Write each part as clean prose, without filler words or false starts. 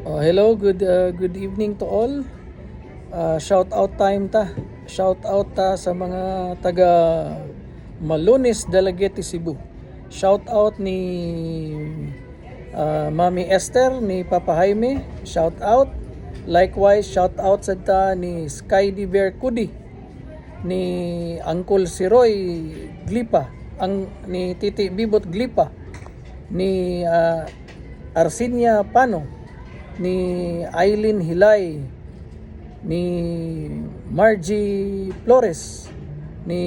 Hello, good evening to all. Shout out time ta. Shout out ta sa mga taga Malones, Dalagete, Cebu. Shout out ni Mami Esther, ni Papa Jaime. Shout out. Likewise, shout out sa ta ni Sky Di Bear Kudi, ni Uncle Siroy Glipa, ni Titi Bibot Glipa, ni Arsinia Pano, ni Aileen Hilay, ni Margie Flores, ni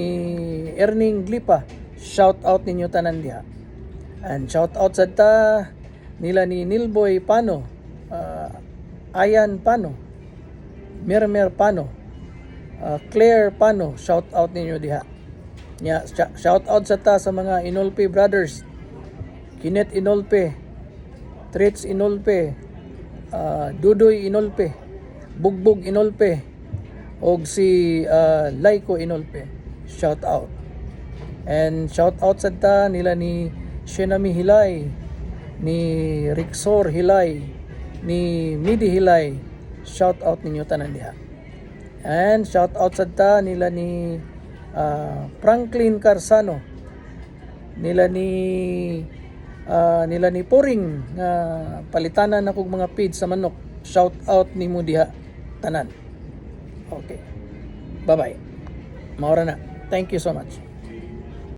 Erning Glipa. Shout out ninyo tanan diha. And shout out sa ta nila ni Nilboy Pano, Ayan Pano, Mermer Pano, Claire Pano. Shout out ninyo diha. Shout out sa ta sa mga Inolpe brothers, Kinet Inolpe, Trits Inolpe, Dudoy Inolpe, Bugbog Inolpe, og si Laiko Inolpe. Shout out. And shout out sa ta nila ni Shenami Hilay, ni Rixor Hilay, ni Midi Hilay. Shout out ninyo tanan diha. And shout out sa ta nila ni Franklin Carsano, nila ni Poring nga palitanan na kog mga feed sa manok. Shout out nimo diha tanan. Okay. Bye-bye. Maura na. Thank you so much.